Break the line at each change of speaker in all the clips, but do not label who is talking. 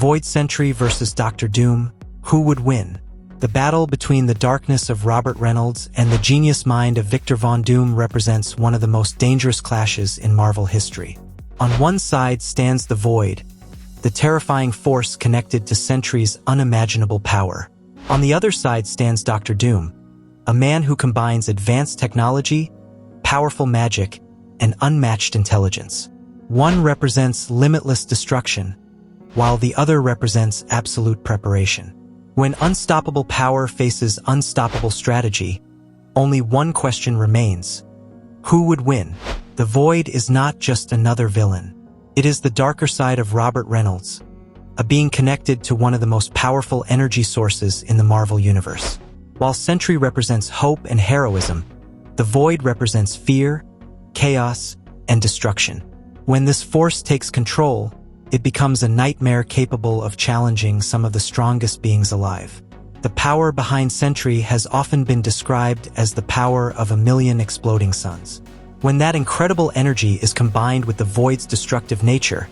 Void Sentry versus Dr. Doom, who would win? The battle between the darkness of Robert Reynolds and the genius mind of Victor Von Doom represents one of the most dangerous clashes in Marvel history. On one side stands the Void, the terrifying force connected to Sentry's unimaginable power. On the other side stands Dr. Doom, a man who combines advanced technology, powerful magic, and unmatched intelligence. One represents limitless destruction, while the other represents absolute preparation. When unstoppable power faces unstoppable strategy, only one question remains: who would win? The Void is not just another villain. It is the darker side of Robert Reynolds, a being connected to one of the most powerful energy sources in the Marvel Universe. While Sentry represents hope and heroism, the Void represents fear, chaos, and destruction. When this force takes control, it becomes a nightmare capable of challenging some of the strongest beings alive. The power behind Sentry has often been described as the power of 1,000,000 exploding suns. When that incredible energy is combined with the Void's destructive nature,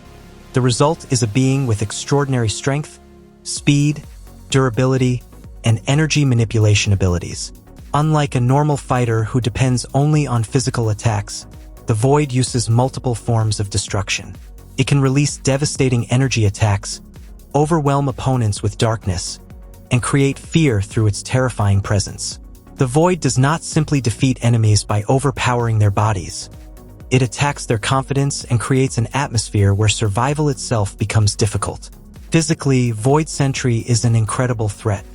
the result is a being with extraordinary strength, speed, durability, and energy manipulation abilities. Unlike a normal fighter who depends only on physical attacks, the Void uses multiple forms of destruction. It can release devastating energy attacks, overwhelm opponents with darkness, and create fear through its terrifying presence. The Void does not simply defeat enemies by overpowering their bodies. It attacks their confidence and creates an atmosphere where survival itself becomes difficult. Physically, Void Sentry is an incredible threat.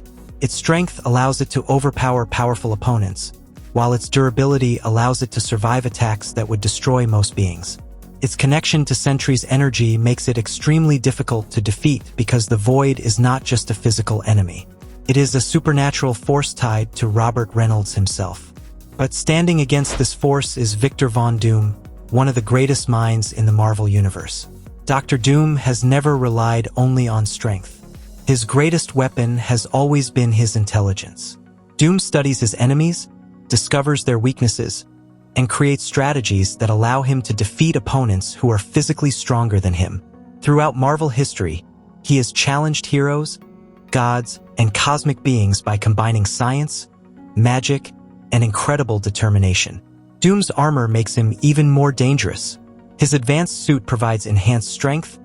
Its strength allows it to overpower powerful opponents, while its durability allows it to survive attacks that would destroy most beings. Its connection to Sentry's energy makes it extremely difficult to defeat because the Void is not just a physical enemy. It is a supernatural force tied to Robert Reynolds himself. But standing against this force is Victor Von Doom, one of the greatest minds in the Marvel Universe. Dr. Doom has never relied only on strength. His greatest weapon has always been his intelligence. Doom studies his enemies, discovers their weaknesses, and creates strategies that allow him to defeat opponents who are physically stronger than him. Throughout Marvel history, he has challenged heroes, gods, and cosmic beings by combining science, magic, and incredible determination. Doom's armor makes him even more dangerous. His advanced suit provides enhanced strength,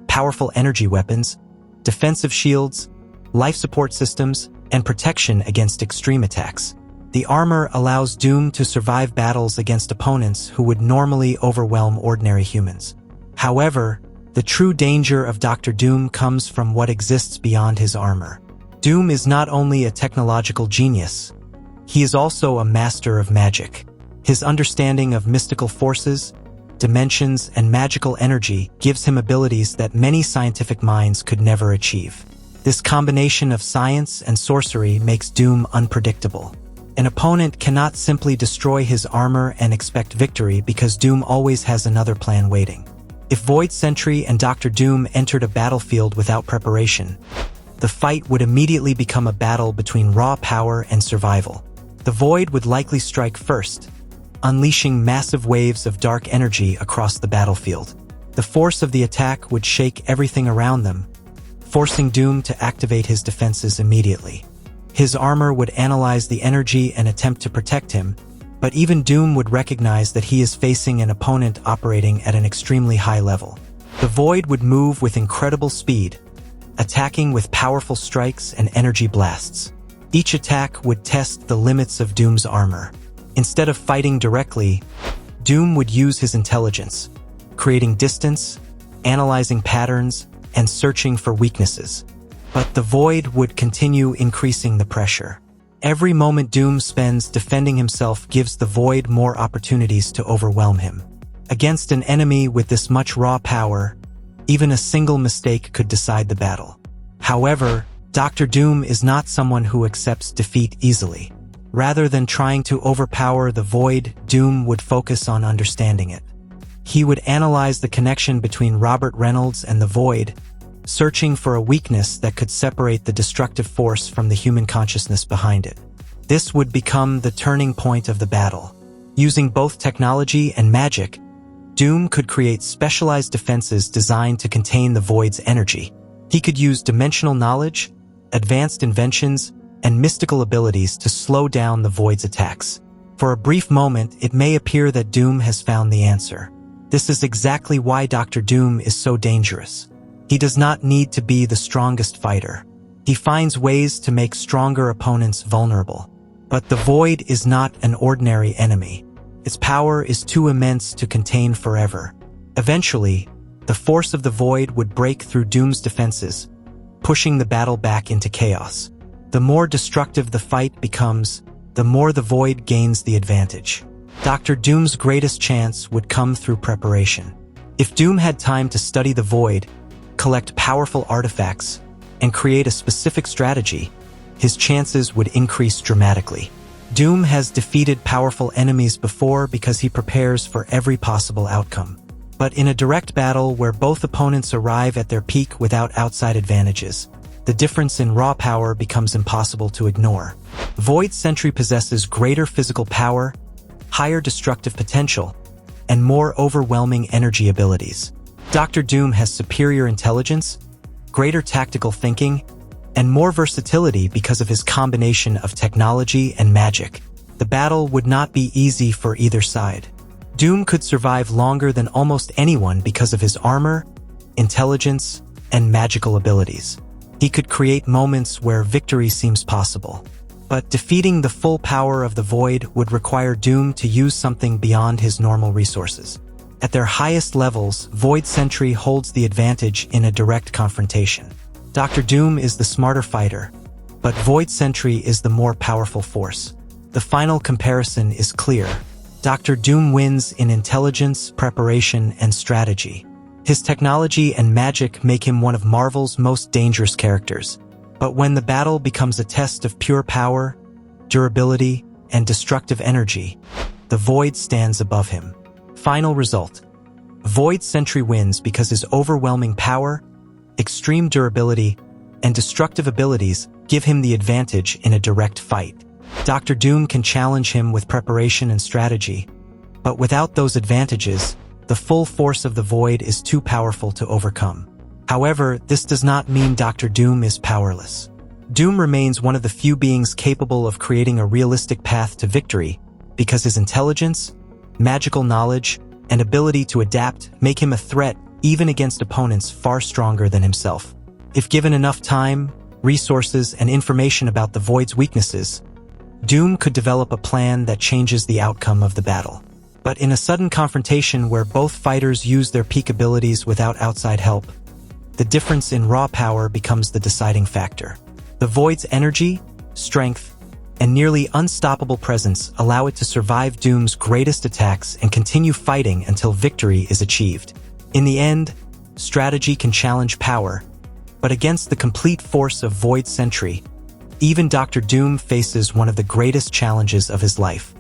powerful energy weapons, defensive shields, life support systems, and protection against extreme attacks. The armor allows Doom to survive battles against opponents who would normally overwhelm ordinary humans. However, the true danger of Dr. Doom comes from what exists beyond his armor. Doom is not only a technological genius, he is also a master of magic. His understanding of mystical forces, dimensions, and magical energy gives him abilities that many scientific minds could never achieve. This combination of science and sorcery makes Doom unpredictable. An opponent cannot simply destroy his armor and expect victory because Doom always has another plan waiting. If Void Sentry and Dr. Doom entered a battlefield without preparation, the fight would immediately become a battle between raw power and survival. The Void would likely strike first, unleashing massive waves of dark energy across the battlefield. The force of the attack would shake everything around them, forcing Doom to activate his defenses immediately. His armor would analyze the energy and attempt to protect him, but even Doom would recognize that he is facing an opponent operating at an extremely high level. The Void would move with incredible speed, attacking with powerful strikes and energy blasts. Each attack would test the limits of Doom's armor. Instead of fighting directly, Doom would use his intelligence, creating distance, analyzing patterns, and searching for weaknesses. But the Void would continue increasing the pressure. Every moment Doom spends defending himself gives the Void more opportunities to overwhelm him. Against an enemy with this much raw power, even a single mistake could decide the battle. However, Dr. Doom is not someone who accepts defeat easily. Rather than trying to overpower the Void, Doom would focus on understanding it. He would analyze the connection between Robert Reynolds and the Void, searching for a weakness that could separate the destructive force from the human consciousness behind it. This would become the turning point of the battle. Using both technology and magic, Doom could create specialized defenses designed to contain the Void's energy. He could use dimensional knowledge, advanced inventions, and mystical abilities to slow down the Void's attacks. For a brief moment, it may appear that Doom has found the answer. This is exactly why Dr. Doom is so dangerous. He does not need to be the strongest fighter. He finds ways to make stronger opponents vulnerable. But the Void is not an ordinary enemy. Its power is too immense to contain forever. Eventually, the force of the Void would break through Doom's defenses, pushing the battle back into chaos. The more destructive the fight becomes, the more the Void gains the advantage. Dr. Doom's greatest chance would come through preparation. If Doom had time to study the Void, collect powerful artifacts, and create a specific strategy, his chances would increase dramatically. Doom has defeated powerful enemies before because he prepares for every possible outcome. But in a direct battle where both opponents arrive at their peak without outside advantages, the difference in raw power becomes impossible to ignore. Void Sentry possesses greater physical power, higher destructive potential, and more overwhelming energy abilities. Dr. Doom has superior intelligence, greater tactical thinking, and more versatility because of his combination of technology and magic. The battle would not be easy for either side. Doom could survive longer than almost anyone because of his armor, intelligence, and magical abilities. He could create moments where victory seems possible. But defeating the full power of the Void would require Doom to use something beyond his normal resources. At their highest levels, Void Sentry holds the advantage in a direct confrontation. Dr. Doom is the smarter fighter, but Void Sentry is the more powerful force. The final comparison is clear. Dr. Doom wins in intelligence, preparation, and strategy. His technology and magic make him one of Marvel's most dangerous characters. But when the battle becomes a test of pure power, durability, and destructive energy, the Void stands above him. Final result: Void Sentry wins because his overwhelming power, extreme durability, and destructive abilities give him the advantage in a direct fight. Dr. Doom can challenge him with preparation and strategy, but without those advantages, the full force of the Void is too powerful to overcome. However, this does not mean Dr. Doom is powerless. Doom remains one of the few beings capable of creating a realistic path to victory because his intelligence, magical knowledge, and ability to adapt make him a threat even against opponents far stronger than himself. If given enough time, resources, and information about the Void's weaknesses, Doom could develop a plan that changes the outcome of the battle. But in a sudden confrontation where both fighters use their peak abilities without outside help, the difference in raw power becomes the deciding factor. The Void's energy, strength, and nearly unstoppable presence allow it to survive Doom's greatest attacks and continue fighting until victory is achieved. In the end, strategy can challenge power, but against the complete force of Void Sentry, even Dr. Doom faces one of the greatest challenges of his life.